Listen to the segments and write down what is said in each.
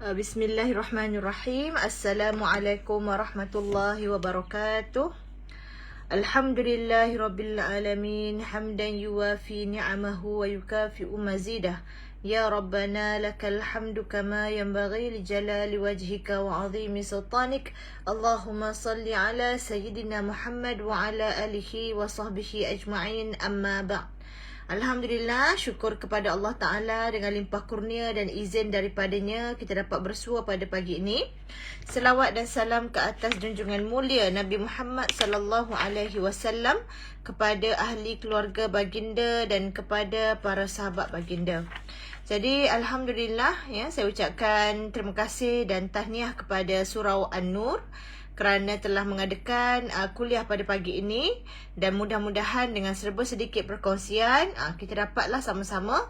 Bismillahirrahmanirrahim. Assalamualaikum warahmatullahi wabarakatuh. Alhamdulillahi rabbil alamin. Hamdan yuwafi ni'amahu wa yukafi'u mazidah. Ya Rabbana lakal hamdu kama yanbaghi li jalali wajhika wa 'azimi sultanik. Allahumma salli ala sayyidina Muhammad wa ala alihi wa sahbihi ajma'in. Amma ba'd. Alhamdulillah, syukur kepada Allah Ta'ala dengan limpah kurnia dan izin daripadanya kita dapat bersua pada pagi ini. Selawat dan salam ke atas junjungan mulia Nabi Muhammad sallallahu alaihi wasallam, kepada ahli keluarga baginda dan kepada para sahabat baginda. Jadi Alhamdulillah, ya, saya ucapkan terima kasih dan tahniah kepada Surau An-Nur kerana telah mengadakan kuliah pada pagi ini, dan mudah-mudahan dengan serba sedikit perkongsian kita dapatlah sama-sama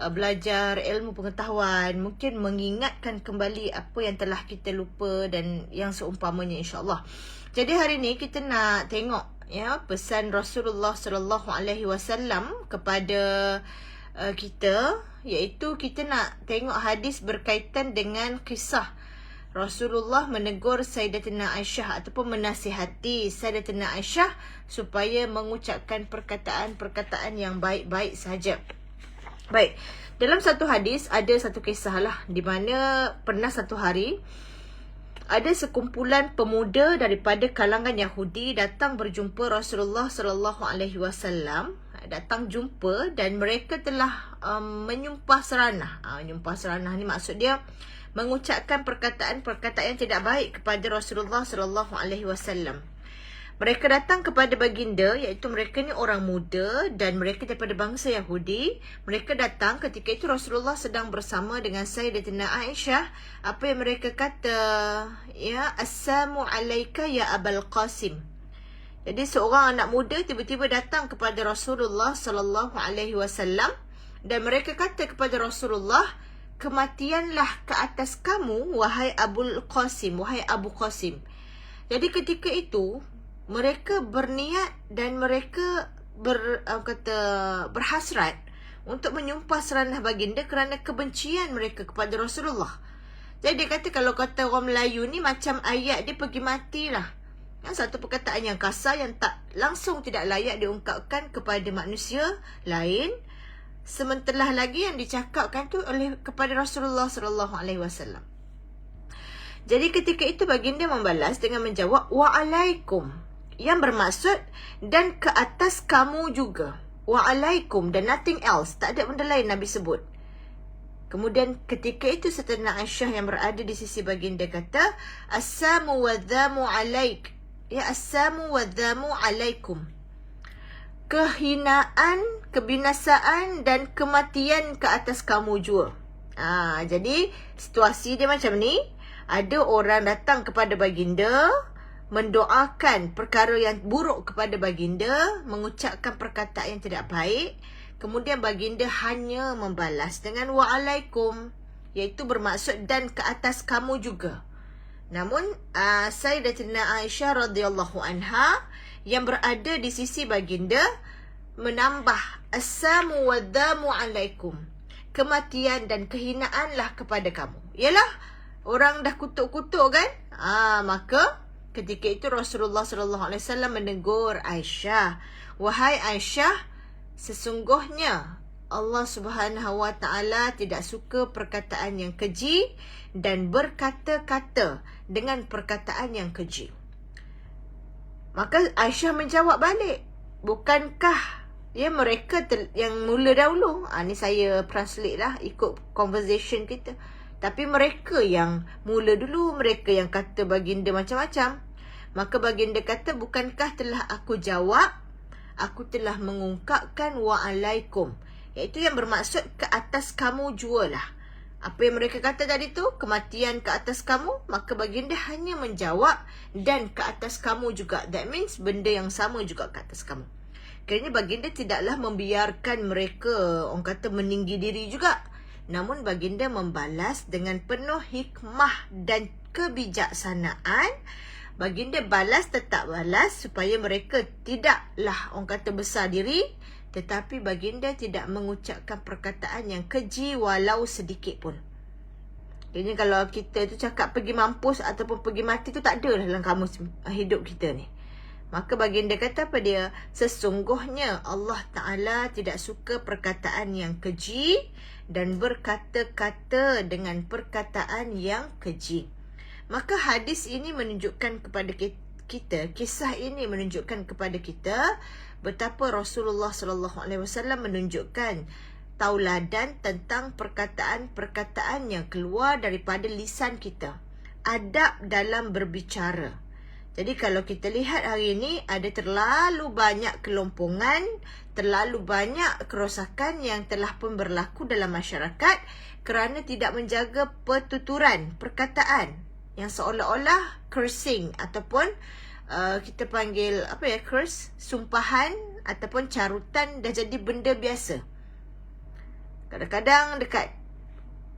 belajar ilmu pengetahuan, mungkin mengingatkan kembali apa yang telah kita lupa dan yang seumpamanya, insya-Allah. Jadi hari ini kita nak tengok, ya, pesan Rasulullah sallallahu alaihi wasallam kepada kita, iaitu kita nak tengok hadis berkaitan dengan kisah Rasulullah menegur Sayyidatina Aisyah ataupun menasihati Sayyidatina Aisyah supaya mengucapkan perkataan-perkataan yang baik-baik saja. Baik, dalam satu hadis ada satu kisah lah, di mana pernah satu hari ada sekumpulan pemuda daripada kalangan Yahudi datang berjumpa Rasulullah sallallahu alaihi wasallam, datang jumpa, dan mereka telah menyumpah seranah. Menyumpah seranah ni maksud dia mengucapkan perkataan-perkataan yang tidak baik kepada Rasulullah sallallahu alaihi wasallam. Mereka datang kepada baginda, iaitu mereka ni orang muda dan mereka daripada bangsa Yahudi. Mereka datang ketika itu Rasulullah sedang bersama dengan Sayyidatina Aisyah. Apa yang mereka kata? Ya, Assalamu alayka ya Abul Qasim. Jadi seorang anak muda tiba-tiba datang kepada Rasulullah sallallahu alaihi wasallam dan mereka kata kepada Rasulullah, kematianlah ke atas kamu, wahai Abul Qasim, wahai Abu Qasim. Jadi ketika itu mereka berniat dan mereka berhasrat untuk menyumpah seranah baginda kerana kebencian mereka kepada Rasulullah. Jadi dia kata, kalau kata orang Melayu ni macam ayat dia pergi matilah. Satu perkataan yang kasar yang tak langsung tidak layak diungkapkan kepada manusia lain, sementara lagi yang dicakapkan tu oleh kepada Rasulullah sallallahu alaihi wasallam. Jadi ketika itu baginda membalas dengan menjawab wa'alaikum, yang bermaksud dan ke atas kamu juga. Wa'alaikum dan nothing else, tak ada benda lain Nabi sebut. Kemudian ketika itu Sayyidatina Aisyah yang berada di sisi baginda kata, Assamu wa dhamu alaik. Ya, assamu wa dhamu alaikum. Kehinaan, kebinasaan dan kematian ke atas kamu juga. Jadi situasi dia macam ni. Ada orang datang kepada baginda, mendoakan perkara yang buruk kepada baginda, mengucapkan perkataan yang tidak baik. Kemudian baginda hanya membalas dengan wa'alaikum, iaitu bermaksud dan ke atas kamu juga. Namun Sayyidatina Aisyah radhiyallahu anha yang berada di sisi baginda menambah assamu wadhamu alaikum, kematian dan kehinaanlah kepada kamu. Yalah, orang dah kutuk-kutuk kan? Maka ketika itu Rasulullah sallallahu alaihi wasallam menegur Aisyah, wahai Aisyah, sesungguhnya Allah Subhanahu wa taala tidak suka perkataan yang keji dan berkata-kata dengan perkataan yang keji. Maka Aisyah menjawab balik, bukankah mereka yang mula dahulu? Ni saya translate lah ikut conversation kita. Tapi mereka yang mula dulu, mereka yang kata baginda macam-macam. Maka baginda kata, bukankah telah aku jawab? Aku telah mengungkapkan wa'alaikum, iaitu yang bermaksud ke atas kamu jualah. Apa yang mereka kata tadi tu, kematian ke atas kamu, maka baginda hanya menjawab dan ke atas kamu juga. That means benda yang sama juga ke atas kamu. Kerana baginda tidaklah membiarkan mereka, orang kata, meninggi diri juga. Namun baginda membalas dengan penuh hikmah dan kebijaksanaan. Baginda balas, tetap balas, supaya mereka tidaklah, orang kata, besar diri, tetapi baginda tidak mengucapkan perkataan yang keji walau sedikit pun. Jadi kalau kita tu cakap pergi mampus ataupun pergi mati tu tak ada dalam kamus hidup kita ni. Maka baginda kata apa dia? Sesungguhnya Allah Ta'ala tidak suka perkataan yang keji dan berkata-kata dengan perkataan yang keji. Maka hadis ini menunjukkan kepada kita, kisah ini menunjukkan kepada kita betapa Rasulullah SAW menunjukkan tauladan tentang perkataan-perkataan yang keluar daripada lisan kita. Adab dalam berbicara. Jadi kalau kita lihat hari ini ada terlalu banyak kelompongan, terlalu banyak kerosakan yang telah pun berlaku dalam masyarakat kerana tidak menjaga pertuturan perkataan yang seolah-olah cursing ataupun kita panggil curse, sumpahan ataupun carutan dah jadi benda biasa. Kadang-kadang dekat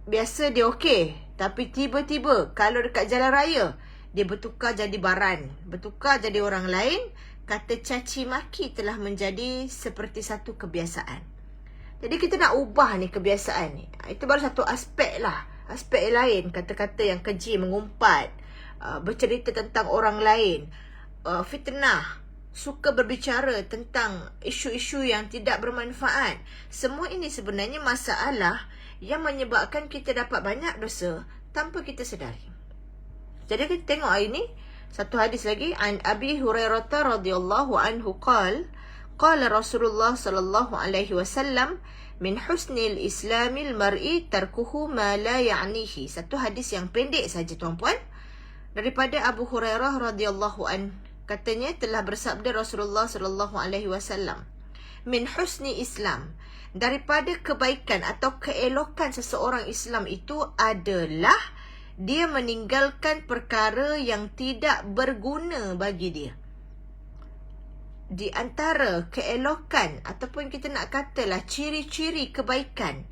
biasa dia okey, tapi tiba-tiba kalau dekat jalan raya dia bertukar jadi baran, bertukar jadi orang lain. Kata caci maki telah menjadi seperti satu kebiasaan. Jadi kita nak ubah ni kebiasaan ni. Itu baru satu aspek lah. Aspek lain, kata-kata yang keji, mengumpat, bercerita tentang orang lain, fitnah, suka berbicara tentang isu-isu yang tidak bermanfaat. Semua ini sebenarnya masalah yang menyebabkan kita dapat banyak dosa tanpa kita sedari. Jadi kita tengok hari ini satu hadis lagi. An Abi Hurairah radhiyallahu anhu qala Rasulullah sallallahu alaihi wasallam min husnil islamil mar'i tarkuhu ma la ya'nihi. Satu hadis yang pendek saja tuan-puan daripada Abu Hurairah radhiyallahu anhu. Katanya telah bersabda Rasulullah sallallahu alaihi wasallam, min husni Islam, daripada kebaikan atau keelokan seseorang Islam itu adalah dia meninggalkan perkara yang tidak berguna bagi dia. Di antara keelokan ataupun kita nak katalah ciri-ciri kebaikan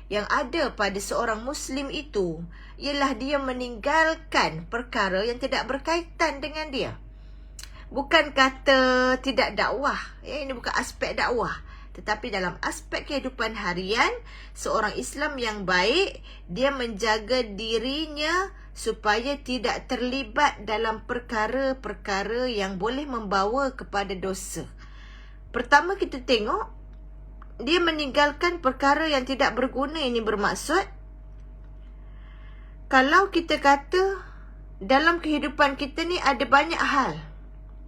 yang ada pada seorang Muslim itu ialah dia meninggalkan perkara yang tidak berkaitan dengan dia. Bukan kata tidak dakwah, ini bukan aspek dakwah, tetapi dalam aspek kehidupan harian, seorang Islam yang baik, dia menjaga dirinya supaya tidak terlibat dalam perkara-perkara yang boleh membawa kepada dosa. Pertama kita tengok, dia meninggalkan perkara yang tidak berguna. Ini bermaksud, kalau kita kata dalam kehidupan kita ni ada banyak hal,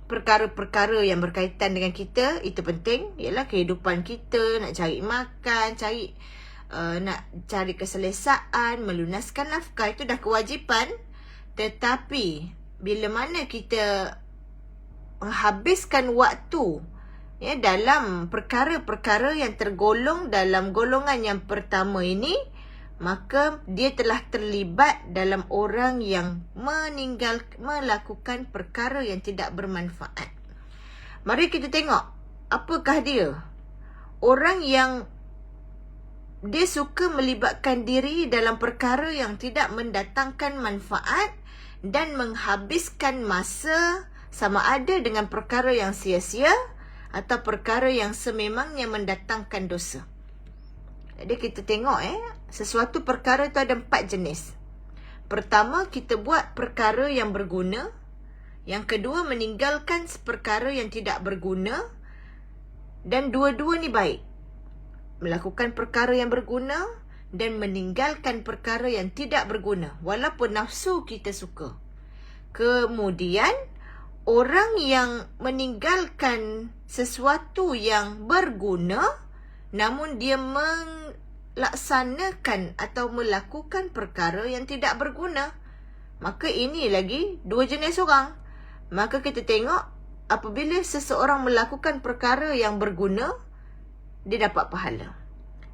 perkara-perkara yang berkaitan dengan kita, itu penting. Ialah kehidupan kita, nak cari makan, nak cari keselesaan, melunaskan nafkah, itu dah kewajipan. Tetapi bila mana kita menghabiskan waktu dalam perkara-perkara yang tergolong dalam golongan yang pertama ini, maka dia telah terlibat dalam orang yang melakukan perkara yang tidak bermanfaat. Mari kita tengok, apakah dia? Orang yang dia suka melibatkan diri dalam perkara yang tidak mendatangkan manfaat dan menghabiskan masa, sama ada dengan perkara yang sia-sia atau perkara yang sememangnya mendatangkan dosa. Jadi kita tengok sesuatu perkara itu ada 4 jenis. Pertama, kita buat perkara yang berguna. Yang kedua, meninggalkan perkara yang tidak berguna. Dan dua-dua ni baik. Melakukan perkara yang berguna dan meninggalkan perkara yang tidak berguna, walaupun nafsu kita suka. Kemudian, orang yang meninggalkan sesuatu yang berguna, namun dia melaksanakan atau melakukan perkara yang tidak berguna, maka ini lagi 2 jenis orang. Maka kita tengok, apabila seseorang melakukan perkara yang berguna, dia dapat pahala.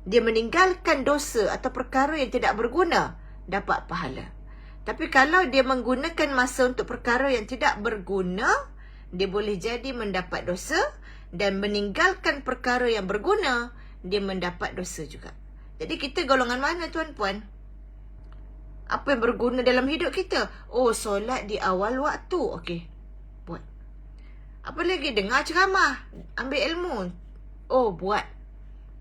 Dia meninggalkan dosa atau perkara yang tidak berguna, dapat pahala. Tapi kalau dia menggunakan masa untuk perkara yang tidak berguna, dia boleh jadi mendapat dosa. Dan meninggalkan perkara yang berguna, dia mendapat dosa juga. Jadi kita golongan mana tuan-puan? Apa yang berguna dalam hidup kita? Oh, solat di awal waktu. Okey, buat. Apa lagi? Dengar ceramah, ambil ilmu. Oh, buat.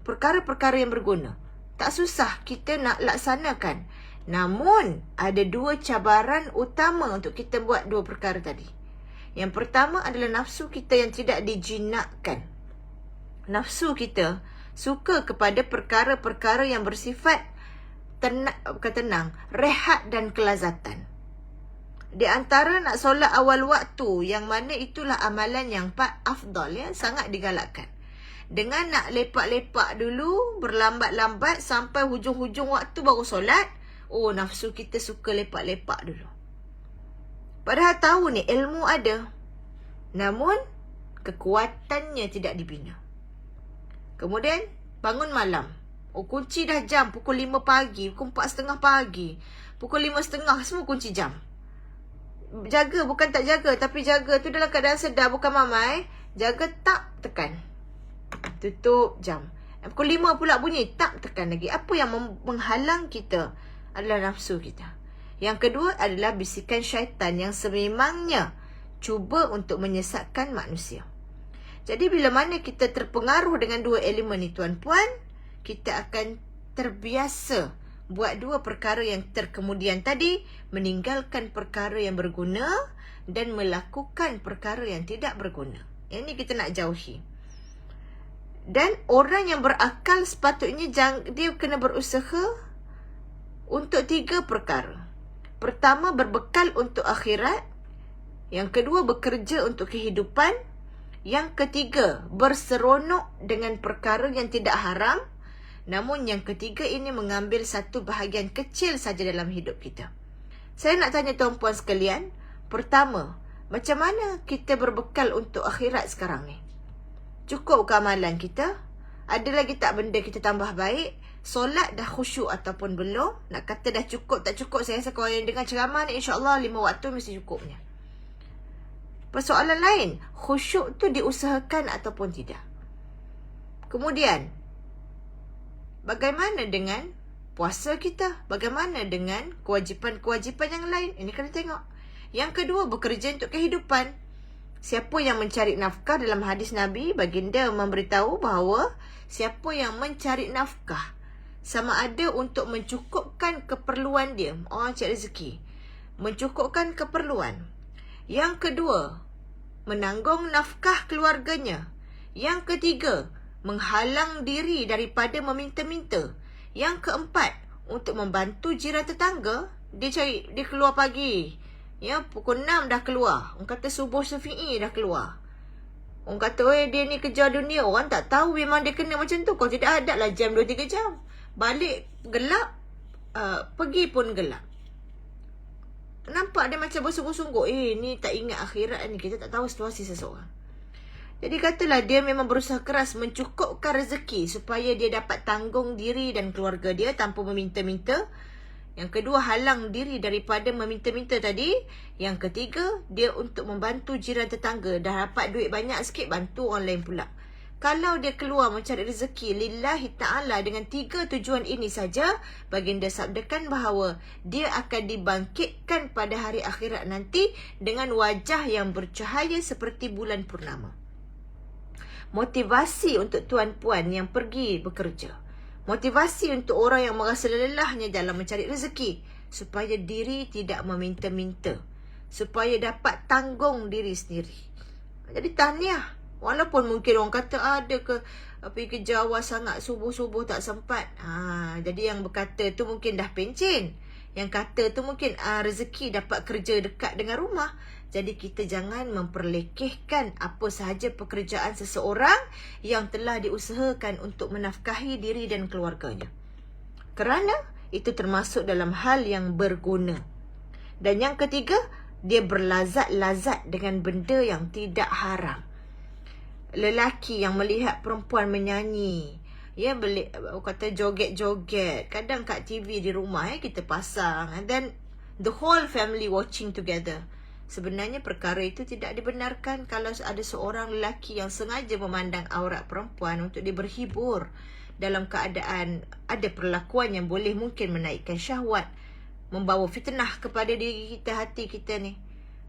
Perkara-perkara yang berguna. Tak susah kita nak laksanakan. Namun, ada 2 cabaran utama untuk kita buat 2 perkara tadi. Yang pertama adalah nafsu kita yang tidak dijinakkan. Nafsu kita suka kepada perkara-perkara yang bersifat tenang, rehat dan kelazatan. Di antara nak solat awal waktu, yang mana itulah amalan yang afdal, ya, sangat digalakkan. Dengan nak lepak-lepak dulu, berlambat-lambat sampai hujung-hujung waktu baru solat, nafsu kita suka lepak-lepak dulu. Padahal tahu ni ilmu ada, namun kekuatannya tidak dibina. Kemudian bangun malam, kunci dah jam pukul 5 pagi, pukul 4.30 pagi, pukul 5.30 semua kunci jam. Jaga bukan tak jaga, tapi jaga tu dalam keadaan sedar, bukan mamai. Jaga tak tekan, tutup jam. Pukul 5 pula bunyi, tak tekan lagi. Apa yang menghalang kita adalah nafsu kita. Yang kedua adalah bisikan syaitan yang sememangnya cuba untuk menyesatkan manusia. Jadi bila mana kita terpengaruh dengan 2 elemen ni tuan-puan, kita akan terbiasa buat 2 perkara yang terkemudian tadi, meninggalkan perkara yang berguna dan melakukan perkara yang tidak berguna. Yang ni kita nak jauhi. Dan orang yang berakal sepatutnya dia kena berusaha untuk 3 perkara. Pertama, berbekal untuk akhirat. Yang kedua, bekerja untuk kehidupan. Yang ketiga, berseronok dengan perkara yang tidak haram. Namun yang ketiga ini mengambil satu bahagian kecil saja dalam hidup kita. Saya nak tanya tuan-puan sekalian, pertama, macam mana kita berbekal untuk akhirat sekarang ni? Cukup ke amalan kita? Ada lagi tak benda kita tambah baik? Solat dah khusyuk ataupun belum? Nak kata dah cukup tak cukup, saya rasa kalau yang dengar ceramah ni insya-Allah 5 waktu mesti cukupnya. Persoalan lain, khusyuk tu diusahakan ataupun tidak? Kemudian, bagaimana dengan puasa kita? Bagaimana dengan kewajipan-kewajipan yang lain? Ini kena tengok. Yang kedua, bekerja untuk kehidupan. Siapa yang mencari nafkah, dalam hadis Nabi, baginda memberitahu bahawa siapa yang mencari nafkah, sama ada untuk mencukupkan keperluan dia, cari rezeki, mencukupkan keperluan. Yang kedua, menanggung nafkah keluarganya. Yang ketiga, menghalang diri daripada meminta-minta. Yang keempat, untuk membantu jiran tetangga. Dia keluar pagi, ya, pukul 6 dah keluar. Orang kata subuh syafi'i dah keluar. Orang kata, dia ni kejar dunia. Orang tak tahu memang dia kena macam tu. Kalau tidak ada lah jam 2-3 jam. Balik gelap, pergi pun gelap. Nampak dia macam bersungguh-sungguh. Ni tak ingat akhirat ni. Kita tak tahu situasi seseorang. Jadi katalah dia memang berusaha keras mencukupkan rezeki supaya dia dapat tanggung diri dan keluarga dia tanpa meminta-minta. Yang kedua, halang diri daripada meminta-minta tadi. Yang ketiga, dia untuk membantu jiran tetangga. Dah dapat duit banyak sikit, bantu orang lain pula. Kalau dia keluar mencari rezeki lillahi ta'ala dengan 3 tujuan ini saja, baginda sabdakan bahawa dia akan dibangkitkan pada hari akhirat nanti dengan wajah yang bercahaya seperti bulan purnama. Motivasi untuk tuan-puan yang pergi bekerja. Motivasi untuk orang yang merasa lelahnya dalam mencari rezeki, supaya diri tidak meminta-minta, supaya dapat tanggung diri sendiri. Jadi tahniah. Walaupun mungkin orang kata ada pergi ke Jawa sangat, subuh-subuh tak sempat. Jadi yang berkata tu mungkin dah pencen. Yang kata tu mungkin rezeki dapat kerja dekat dengan rumah. Jadi kita jangan memperlekehkan apa sahaja pekerjaan seseorang yang telah diusahakan untuk menafkahi diri dan keluarganya. Kerana itu termasuk dalam hal yang berguna. Dan yang ketiga, dia berlazat-lazat dengan benda yang tidak haram. Lelaki yang melihat perempuan menyanyi, ya, kata joget-joget, kadang kat TV di rumah kita pasang, and then the whole family watching together. Sebenarnya perkara itu tidak dibenarkan. Kalau ada seorang lelaki yang sengaja memandang aurat perempuan untuk dia berhibur dalam keadaan ada perlakuan yang boleh mungkin menaikkan syahwat, membawa fitnah kepada diri kita, hati kita ni,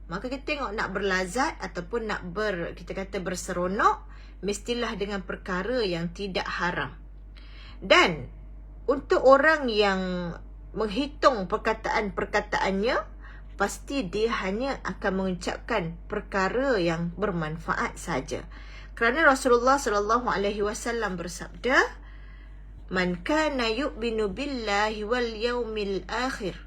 maka kita tengok nak berlazat ataupun nak kita kata berseronok, mestilah dengan perkara yang tidak haram. Dan untuk orang yang menghitung perkataan-perkataannya, pasti dia hanya akan mengucapkan perkara yang bermanfaat saja. Kerana Rasulullah SAW bersabda, "Man kana yu'minu billahi wal yaumil akhir."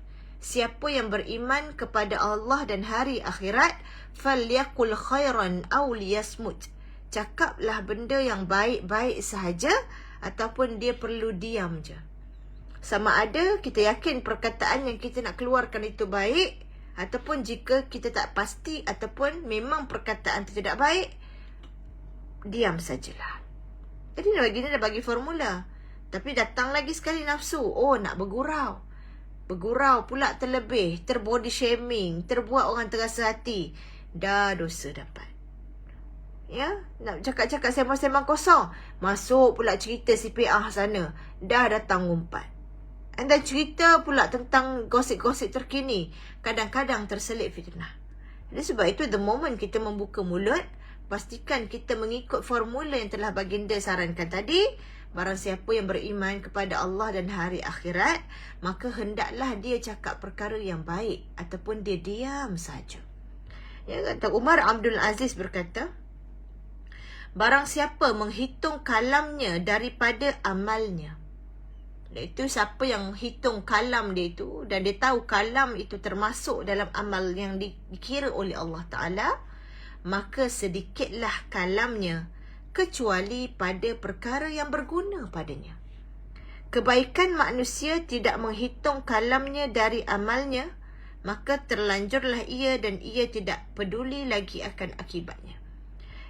Siapa yang beriman kepada Allah dan hari akhirat, falyaqul khairan aw liyasmut. Cakaplah benda yang baik-baik sahaja ataupun dia perlu diam je. Sama ada kita yakin perkataan yang kita nak keluarkan itu baik, ataupun jika kita tak pasti ataupun memang perkataan itu tidak baik, diam sajalah. Jadi dah bagi formula. Tapi datang lagi sekali nafsu. Oh, nak bergurau. Bergurau pula terlebih, terbody shaming, terbuat orang terasa hati. Dah dosa dapat. Ya, nak cakap-cakap sembang-sembang kosong. Masuk pula cerita CPR sana. Dah datang umpat. Anda cerita pula tentang gosip-gosip terkini. Kadang-kadang terselit fitnah. Jadi sebab itu the moment kita membuka mulut, pastikan kita mengikut formula yang telah baginda sarankan tadi. Barang siapa yang beriman kepada Allah dan hari akhirat, maka hendaklah dia cakap perkara yang baik ataupun dia diam saja. Ya, kata Umar Abdul Aziz berkata, barang siapa menghitung kalamnya daripada amalnya. Iaitu siapa yang hitung kalam dia itu dan dia tahu kalam itu termasuk dalam amal yang dikira oleh Allah Ta'ala, maka sedikitlah kalamnya kecuali pada perkara yang berguna padanya. Kebaikan manusia tidak menghitung kalamnya dari amalnya, maka terlanjurlah ia dan ia tidak peduli lagi akan akibatnya.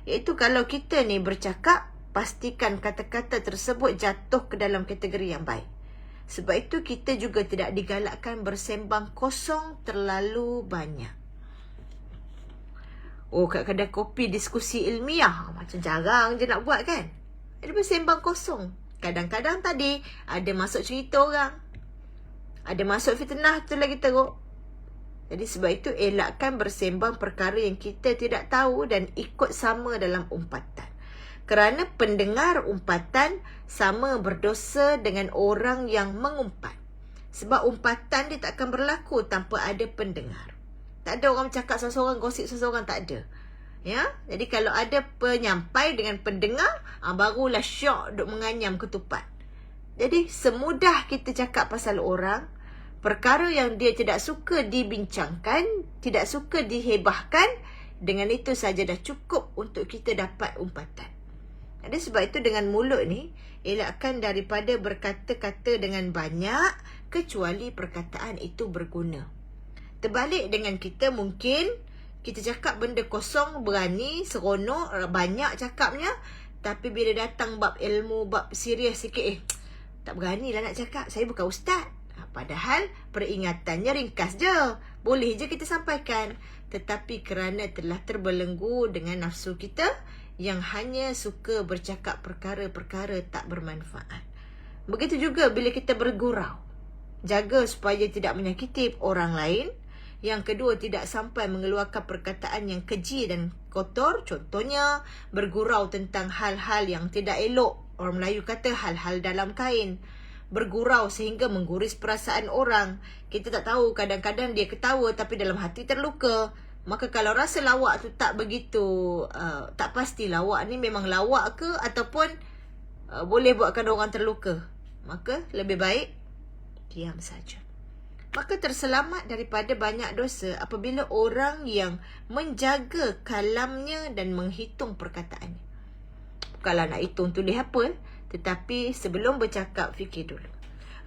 Iaitu kalau kita ni bercakap, pastikan kata-kata tersebut jatuh ke dalam kategori yang baik. Sebab itu kita juga tidak digalakkan bersembang kosong terlalu banyak. Oh, kat kedai kopi diskusi ilmiah, macam jarang je nak buat kan. Ada bersembang kosong. Kadang-kadang tadi ada masuk cerita orang, ada masuk fitnah tu lagi teruk. Jadi sebab itu elakkan bersembang perkara yang kita tidak tahu dan ikut sama dalam umpatan. Kerana pendengar umpatan sama berdosa dengan orang yang mengumpat. Sebab umpatan dia tak akan berlaku tanpa ada pendengar. Tak ada orang cakap seseorang, gosip seseorang, tak ada. Ya, jadi kalau ada penyampai dengan pendengar, barulah syok duk menganyam ketupat. Jadi semudah kita cakap pasal orang, perkara yang dia tidak suka dibincangkan, tidak suka dihebahkan, dengan itu saja dah cukup untuk kita dapat umpatan. Jadi sebab itu dengan mulut ni, elakkan daripada berkata-kata dengan banyak, kecuali perkataan itu berguna. Terbalik dengan kita, mungkin kita cakap benda kosong, berani, seronok, banyak cakapnya, tapi bila datang bab ilmu, bab serius sikit, tak beranilah nak cakap, saya bukan ustaz. Padahal peringatannya ringkas je, boleh je kita sampaikan. Tetapi kerana telah terbelenggu dengan nafsu kita yang hanya suka bercakap perkara-perkara tak bermanfaat. Begitu juga bila kita bergurau, jaga supaya tidak menyakiti orang lain. Yang kedua, tidak sampai mengeluarkan perkataan yang keji dan kotor. Contohnya, bergurau tentang hal-hal yang tidak elok. Orang Melayu kata hal-hal dalam kain. Bergurau sehingga mengguris perasaan orang. Kita tak tahu, kadang-kadang dia ketawa tapi dalam hati terluka. Maka kalau rasa lawak tu tak begitu, tak pasti lawak ni memang lawak ke ataupun boleh buatkan orang terluka, maka lebih baik diam saja. Maka terselamat daripada banyak dosa apabila orang yang menjaga kalamnya dan menghitung perkataannya. Bukanlah nak hitung tulis apa, tetapi sebelum bercakap fikir dulu.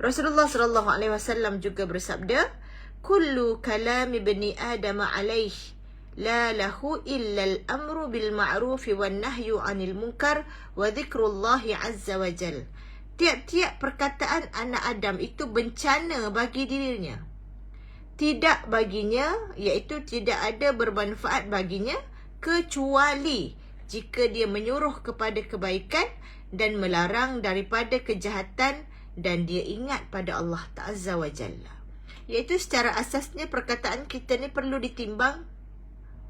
Rasulullah SAW juga bersabda, kullu kalam ibni Adam alaih la lahu illa al-amru bil ma'ruf wan nahyu 'anil munkar wa dzikrullahi 'azza wa jalla. Tiap-tiap perkataan anak Adam itu bencana bagi dirinya. Tidak baginya, iaitu tidak ada bermanfaat baginya, kecuali jika dia menyuruh kepada kebaikan dan melarang daripada kejahatan dan dia ingat pada Allah Ta'azza wa Jalla. Iaitu secara asasnya perkataan kita ni perlu ditimbang.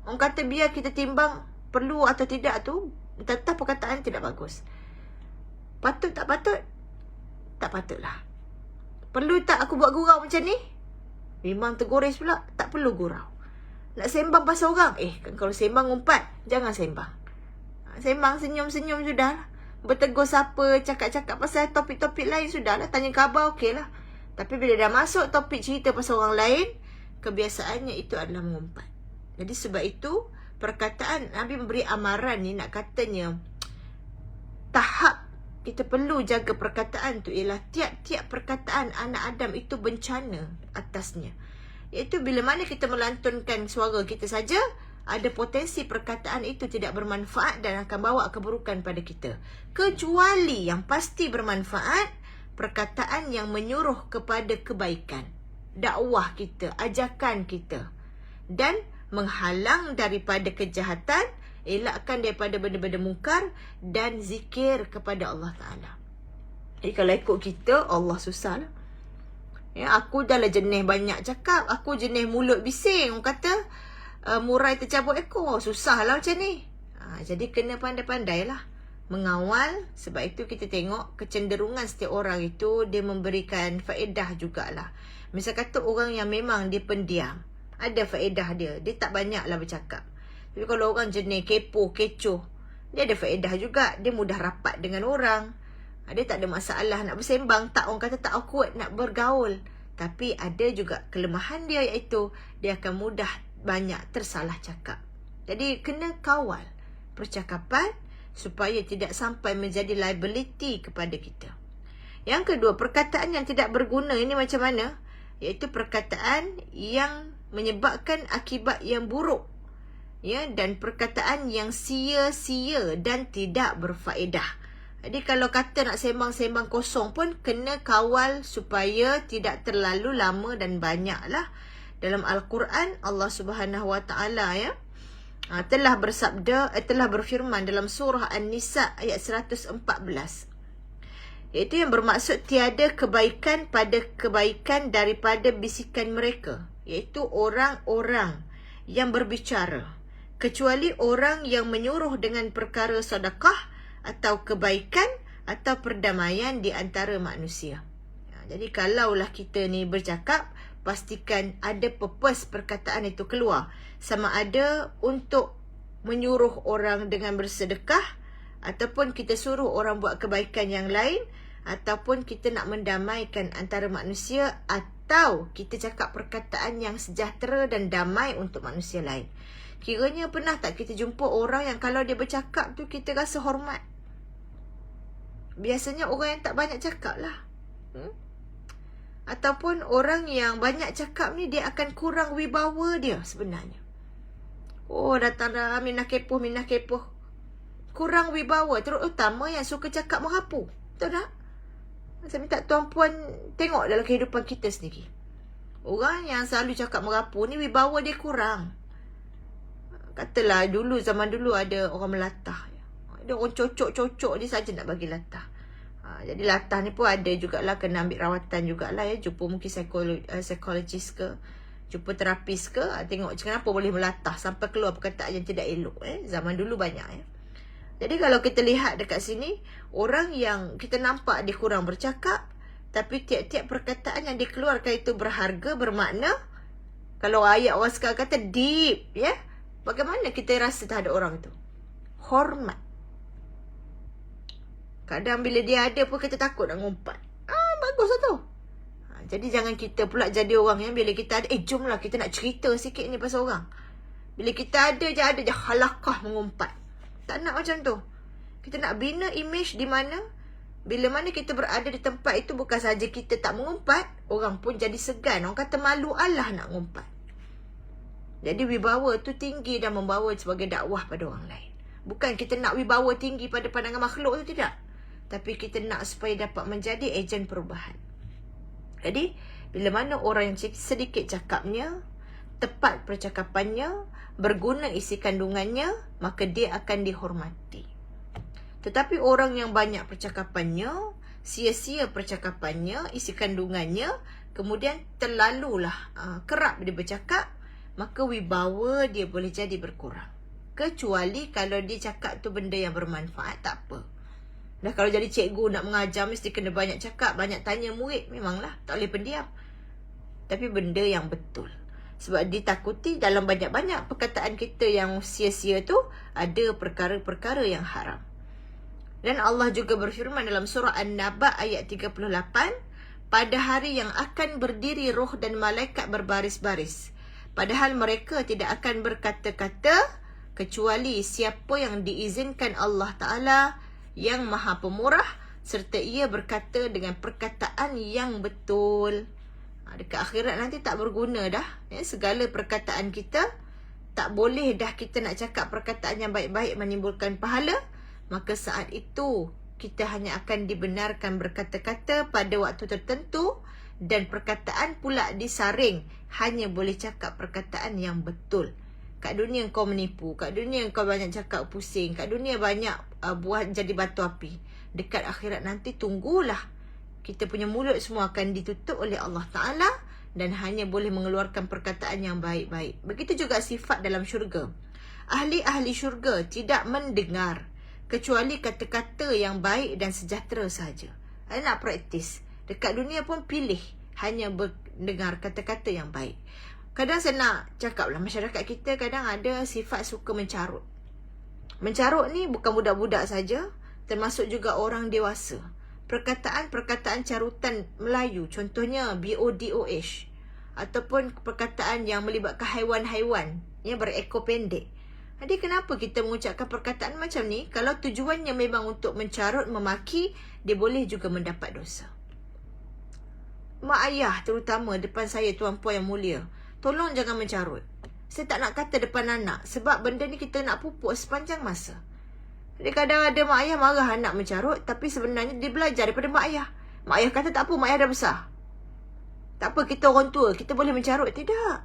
Orang kata biar kita timbang perlu atau tidak tu, tetap perkataan tidak bagus. Patut tak patut? Tak patutlah. Perlu tak aku buat gurau macam ni? Memang tergores pula. Tak perlu gurau. Nak sembang pasal orang, kan kalau sembang ngumpat, jangan sembang. Sembang senyum-senyum sudah. Bertegur siapa, cakap-cakap pasal topik-topik lain sudahlah. Tanya khabar okey lah. Tapi bila dah masuk topik cerita pasal orang lain, kebiasaannya itu adalah mengumpat. Jadi sebab itu, perkataan Nabi memberi amaran ni, nak katanya tahap kita perlu jaga perkataan tu ialah tiap-tiap perkataan anak Adam itu bencana atasnya. Iaitu bila mana kita melantunkan suara kita saja, ada potensi perkataan itu tidak bermanfaat dan akan bawa keburukan pada kita. Kecuali yang pasti bermanfaat, perkataan yang menyuruh kepada kebaikan, dakwah kita, ajakan kita, dan menghalang daripada kejahatan, elakkan daripada benda-benda mungkar, dan zikir kepada Allah Ta'ala. Jadi kalau ikut kita, Allah susah lah. Ya, aku dah lah jenis banyak cakap, aku jenis mulut bising. Orang kata murai tercabut ekor, susah lah macam ni. Jadi kena pandai-pandai lah mengawal. Sebab itu kita tengok kecenderungan setiap orang itu, dia memberikan faedah jugalah. Misal kata orang yang memang dia pendiam, ada faedah dia, dia tak banyak lah bercakap. Tapi kalau orang jenis kepoh, kecoh, dia ada faedah juga, dia mudah rapat dengan orang. Dia tak ada masalah nak bersembang, tak, orang kata tak awkward nak bergaul. Tapi ada juga kelemahan dia, iaitu dia akan mudah banyak tersalah cakap. Jadi kena kawal percakapan supaya tidak sampai menjadi liability kepada kita. Yang kedua, perkataan yang tidak berguna ini macam mana? Iaitu perkataan yang menyebabkan akibat yang buruk, ya, dan perkataan yang sia-sia dan tidak berfaedah. Jadi kalau kata nak sembang-sembang kosong pun kena kawal supaya tidak terlalu lama dan banyaklah. Dalam Al-Quran, Allah Subhanahu Wa Taala telah bersabda, telah berfirman dalam surah An-Nisa ayat 114. Iaitu yang bermaksud tiada kebaikan pada kebaikan daripada bisikan mereka, iaitu orang-orang yang berbicara, kecuali orang yang menyuruh dengan perkara sedekah atau kebaikan atau perdamaian di antara manusia. Jadi kalaulah kita ni bercakap, pastikan ada purpose perkataan itu keluar. Sama ada untuk menyuruh orang dengan bersedekah, ataupun kita suruh orang buat kebaikan yang lain, ataupun kita nak mendamaikan antara manusia, atau kita cakap perkataan yang sejahtera dan damai untuk manusia lain. Kiranya pernah tak kita jumpa orang yang kalau dia bercakap tu kita rasa hormat? Biasanya orang yang tak banyak cakap lah. Ataupun orang yang banyak cakap ni, dia akan kurang wibawa dia sebenarnya. Oh, datang dah minah kepoh. Kurang wibawa. Terutama yang suka cakap merapu. Betul tak? Saya minta tuan-puan tengok dalam kehidupan kita sendiri. Orang yang selalu cakap merapu ni, wibawa dia kurang. Katalah zaman dulu ada orang melatah. Ada orang cocok dia saja nak bagi latah. Jadi latah ni pun ada jugalah, kena ambil rawatan jugalah ya. Jumpa mungkin psikologis ke, jumpa terapis ke, tengok kenapa boleh melatah sampai keluar perkataan yang tidak elok. Zaman dulu banyak ya. Jadi kalau kita lihat dekat sini, orang yang kita nampak dia kurang bercakap, tapi tiap-tiap perkataan yang dikeluarkan itu berharga, bermakna. Kalau ayat orang sekarang kata deep ya. Bagaimana kita rasa terhadap orang itu? Hormat. Kadang bila dia ada pun kita takut nak ngumpat. Bagus lah tu. Jadi jangan kita pula jadi orang yang bila kita ada, jomlah kita nak cerita sikit ni pasal orang. Bila kita ada je halakah mengumpat. Tak nak macam tu. Kita nak bina image di mana bila mana kita berada di tempat itu, bukan saja kita tak mengumpat, orang pun jadi segan. Orang kata malu Allah nak ngumpat. Jadi wibawa tu tinggi dan membawa sebagai dakwah pada orang lain. Bukan kita nak wibawa tinggi pada pandangan makhluk tu, tidak. Tapi kita nak supaya dapat menjadi ejen perubahan. Jadi bila mana orang yang sedikit cakapnya, tepat percakapannya, berguna isi kandungannya, maka dia akan dihormati. Tetapi orang yang banyak percakapannya, sia-sia percakapannya, isi kandungannya, kemudian terlalulah kerap dia bercakap, maka wibawa dia boleh jadi berkurang. Kecuali kalau dia cakap tu benda yang bermanfaat, tak apa. Dah kalau jadi cikgu nak mengajar mesti kena banyak cakap, banyak tanya murid. Memanglah, tak boleh pendiam. Tapi benda yang betul. Sebab ditakuti dalam banyak-banyak perkataan kita yang sia-sia tu, ada perkara-perkara yang haram. Dan Allah juga berfirman dalam surah An-Naba ayat 38, pada hari yang akan berdiri roh dan malaikat berbaris-baris. Padahal mereka tidak akan berkata-kata kecuali siapa yang diizinkan Allah Ta'ala yang Maha Pemurah, serta ia berkata dengan perkataan yang betul. Dekat akhirat nanti tak berguna dah. Segala perkataan kita, tak boleh dah kita nak cakap perkataan yang baik-baik menimbulkan pahala. Maka saat itu, kita hanya akan dibenarkan berkata-kata pada waktu tertentu. Dan perkataan pula disaring. Hanya boleh cakap perkataan yang betul. Kat dunia kau menipu, kat dunia kau banyak cakap pusing, kat dunia banyak buat jadi batu api. Dekat akhirat nanti tunggulah. Kita punya mulut semua akan ditutup oleh Allah Ta'ala dan hanya boleh mengeluarkan perkataan yang baik-baik. Begitu juga sifat dalam syurga. Ahli-ahli syurga tidak mendengar kecuali kata-kata yang baik dan sejahtera saja. Saya nak praktis. Dekat dunia pun pilih hanya mendengar kata-kata yang baik. Kadang saya nak cakap lah, masyarakat kita kadang ada sifat suka mencarut. Mencarut ni bukan budak-budak saja, termasuk juga orang dewasa. Perkataan-perkataan carutan Melayu, contohnya BODOH, ataupun perkataan yang melibatkan haiwan-haiwan yang berekor pendek. Jadi kenapa kita mengucapkan perkataan macam ni? Kalau tujuannya memang untuk mencarut, memaki, dia boleh juga mendapat dosa. Mak ayah terutama depan saya, tuan-puan yang mulia, tolong jangan mencarut. Saya tak nak kata depan anak, sebab benda ni kita nak pupuk sepanjang masa. Jadi kadang ada mak ayah marah anak mencarut, tapi sebenarnya dia belajar daripada mak ayah. Mak ayah kata tak apa, mak ayah dah besar. Tak apa, kita orang tua, kita boleh mencarut. Tidak.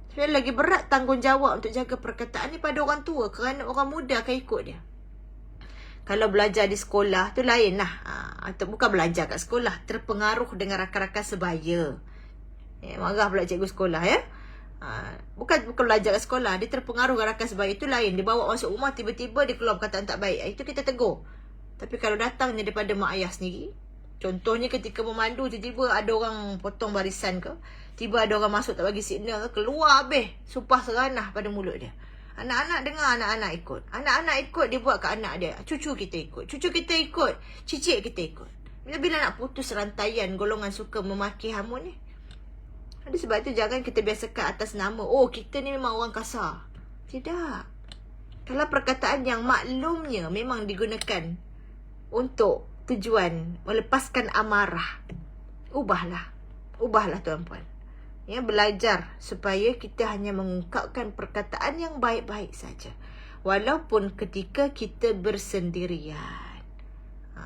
Sekali lagi berat tanggungjawab untuk jaga perkataan ni pada orang tua, kerana orang muda akan ikut dia. Kalau belajar di sekolah tu lain lah. Atau bukan belajar kat sekolah, terpengaruh dengan rakan-rakan sebaya. Marah pula cikgu sekolah ya. Bukan belajar kat sekolah, dia terpengaruh dengan rakan sebaya, itu lain. Dia bawa masuk rumah, tiba-tiba dia keluar perkataan tak baik, itu kita tegur. Tapi kalau datangnya daripada mak ayah sendiri, contohnya ketika memandu, tiba-tiba ada orang potong barisan ke, tiba ada orang masuk tak bagi signal ke, keluar habis sumpah seranah pada mulut dia. Anak-anak dengar, anak-anak ikut. Anak-anak ikut, dia buat kat anak dia. Cucu kita ikut, cucu kita ikut, cicit kita ikut. Bila-bila nak putus rantaian golongan suka memaki hamun ni. Jadi sebab itu jangan kita biasakan atas nama, oh kita ni memang orang kasar. Tidak. Kalau perkataan yang maklumnya memang digunakan untuk tujuan melepaskan amarah, ubahlah. Ubahlah tuan-puan. Ya, belajar supaya kita hanya mengungkapkan perkataan yang baik-baik saja. Walaupun ketika kita bersendirian.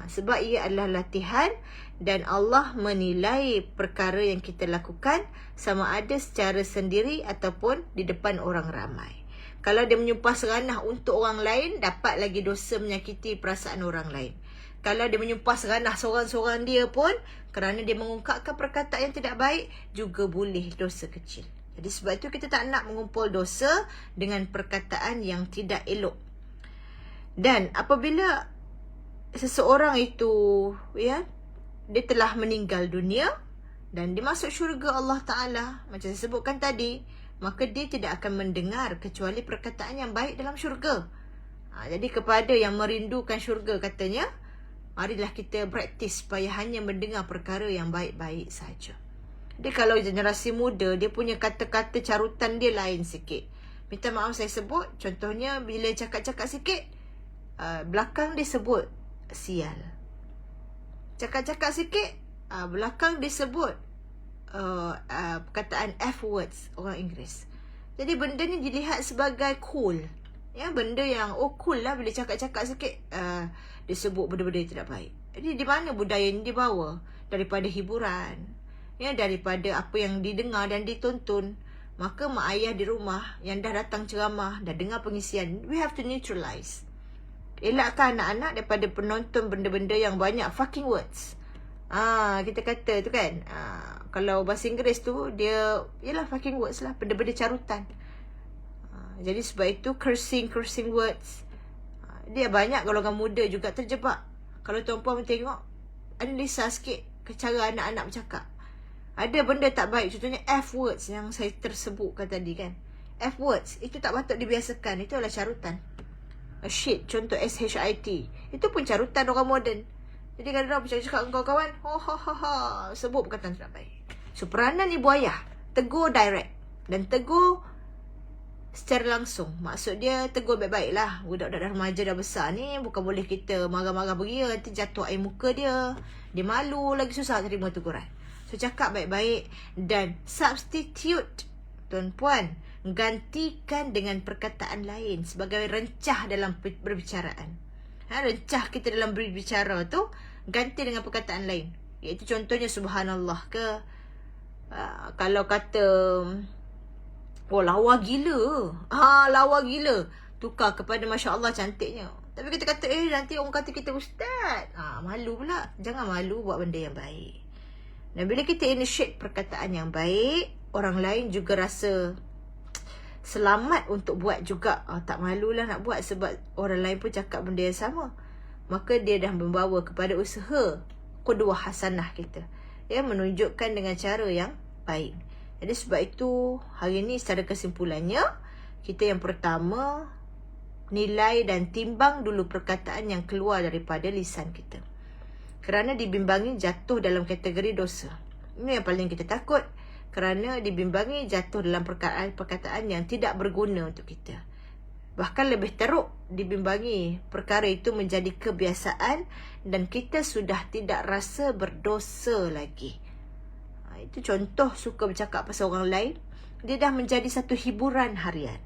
Sebab ia adalah latihan dan Allah menilai perkara yang kita lakukan sama ada secara sendiri ataupun di depan orang ramai. Kalau dia menyumpah seranah untuk orang lain, dapat lagi dosa menyakiti perasaan orang lain. Kalau dia menyumpah seranah seorang-seorang dia pun, kerana dia mengungkapkan perkataan yang tidak baik, juga boleh dosa kecil. Jadi sebab itu kita tak nak mengumpul dosa dengan perkataan yang tidak elok. Dan apabila seseorang itu, ya, dia telah meninggal dunia dan dia masuk syurga Allah Ta'ala, macam saya sebutkan tadi, maka dia tidak akan mendengar kecuali perkataan yang baik dalam syurga. Jadi kepada yang merindukan syurga katanya, marilah kita praktis supaya hanya mendengar perkara yang baik-baik saja. Jadi kalau generasi muda, dia punya kata-kata carutan dia lain sikit. Minta maaf saya sebut, contohnya bila cakap-cakap sikit, belakang dia sebut sial. Cakap-cakap sikit, belakang dia sebut perkataan F words, orang Inggeris. Jadi benda ni dilihat sebagai cool. Ya, benda yang cool lah bila cakap-cakap sikit dia sebut benda-benda yang tidak baik. Jadi di mana budaya ni dibawa? Daripada hiburan, ya, daripada apa yang didengar dan ditonton. Maka mak ayah di rumah yang dah datang ceramah, dah dengar pengisian, we have to neutralize. Elakkan anak-anak daripada penonton benda-benda yang banyak fucking words. Kita kata tu kan, kalau bahasa Inggeris tu dia ialah fucking words lah, benda-benda carutan. Jadi sebab itu cursing words, dia banyak golongan muda juga terjebak. Kalau tuan-puan tengok, analisa sikit cara anak-anak bercakap. Ada benda tak baik, contohnya F words yang saya tersebutkan tadi kan. F words, itu tak patut dibiasakan. Itu adalah carutan. Shit, contoh SHIT. Itu pun carutan orang moden. Jadi kadang-kadang bercakap dengan kawan-kawan, sebut perkataan tak baik. So, peranan ibu ayah, tegur direct. Dan tegur secara langsung. Maksud dia tegur baik-baik lah. Budak-budak remaja dah besar ni, bukan boleh kita marah-marah beria, nanti jatuh air muka dia. Dia malu, lagi susah terima teguran. So, cakap baik-baik. Dan substitute, tuan-puan, gantikan dengan perkataan lain sebagai rencah dalam berbicaraan. Rencah kita dalam berbicara tu, ganti dengan perkataan lain. Iaitu contohnya subhanallah ke, kalau kata, oh lawa gila. Lawa gila. Tukar kepada Masya Allah cantiknya. Tapi kita kata, nanti orang kata kita ustaz. Malu pula. Jangan malu buat benda yang baik. Dan bila kita initiate perkataan yang baik, orang lain juga rasa selamat untuk buat juga. Tak malulah nak buat sebab orang lain pun cakap benda yang sama. Maka dia dah membawa kepada usaha qudwah hasanah kita. Ya, menunjukkan dengan cara yang baik. Jadi sebab itu hari ini secara kesimpulannya, kita yang pertama nilai dan timbang dulu perkataan yang keluar daripada lisan kita. Kerana dibimbangi jatuh dalam kategori dosa. Ini yang paling kita takut. Kerana dibimbangi jatuh dalam perkataan yang tidak berguna untuk kita. Bahkan lebih teruk, dibimbangi perkara itu menjadi kebiasaan dan kita sudah tidak rasa berdosa lagi. Itu contoh suka bercakap pasal orang lain. Dia dah menjadi satu hiburan harian.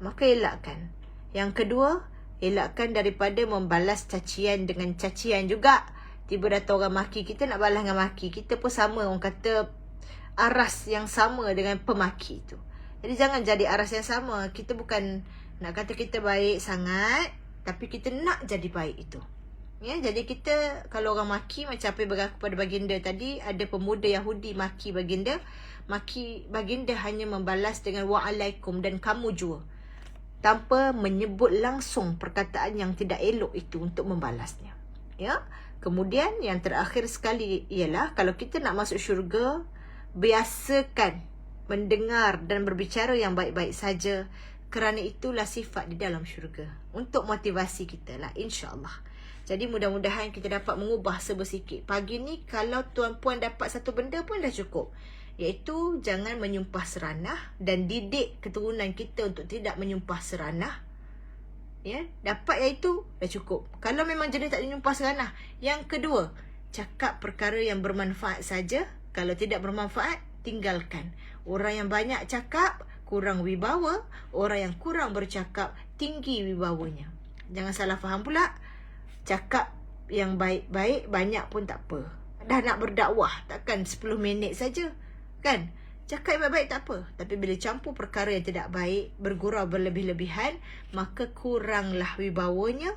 Maka elakkan. Yang kedua, elakkan daripada membalas cacian dengan cacian juga. Tiba datang orang maki, kita nak balas dengan maki. Kita pun sama, orang kata aras yang sama dengan pemaki itu. Jadi jangan jadi aras yang sama. Kita bukan nak kata kita baik sangat, tapi kita nak jadi baik itu. Ya, jadi kita kalau orang maki macam apa yang berlaku pada baginda tadi, ada pemuda Yahudi maki baginda. Maki baginda hanya membalas dengan wa'alaikum dan kamu juga, tanpa menyebut langsung perkataan yang tidak elok itu untuk membalasnya. Ya. Kemudian yang terakhir sekali ialah kalau kita nak masuk syurga, biasakan mendengar dan berbicara yang baik-baik saja, kerana itulah sifat di dalam syurga. Untuk motivasi kita lah, insya-Allah. Jadi mudah-mudahan kita dapat mengubah sebesikit. Pagi ni kalau tuan-puan dapat satu benda pun dah cukup. Iaitu jangan menyumpah seranah dan didik keturunan kita untuk tidak menyumpah seranah. Ya, dapat iaitu dah cukup. Kalau memang jenis tak menyumpah seranah. Yang kedua, cakap perkara yang bermanfaat saja. Kalau tidak bermanfaat, tinggalkan. Orang yang banyak cakap, kurang wibawa. Orang yang kurang bercakap, tinggi wibawanya. Jangan salah faham pula. Cakap yang baik-baik banyak pun tak apa. Dah nak berdakwah, takkan 10 minit saja. Kan? Cakap yang baik-baik tak apa. Tapi bila campur perkara yang tidak baik, bergurau berlebih-lebihan, maka kuranglah wibawanya,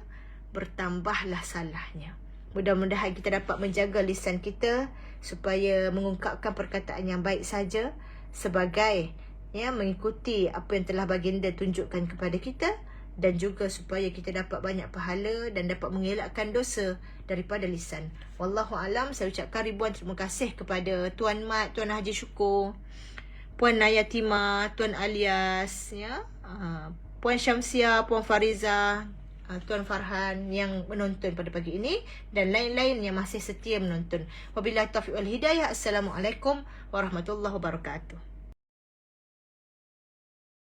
bertambahlah salahnya. Mudah-mudahan kita dapat menjaga lisan kita supaya mengungkapkan perkataan yang baik saja sebagai mengikuti apa yang telah baginda tunjukkan kepada kita, dan juga supaya kita dapat banyak pahala dan dapat mengelakkan dosa daripada lisan. Wallahu alam. Saya ucapkan ribuan terima kasih kepada Tuan Mat, Tuan Haji Syukur, Puan Nayatima, Tuan Alias, Puan Syamsia, Puan Fariza, Tuan Farhan yang menonton pada pagi ini, dan lain-lain yang masih setia menonton. Wabillahi taufiq wal hidayah. Assalamualaikum warahmatullahi wabarakatuh.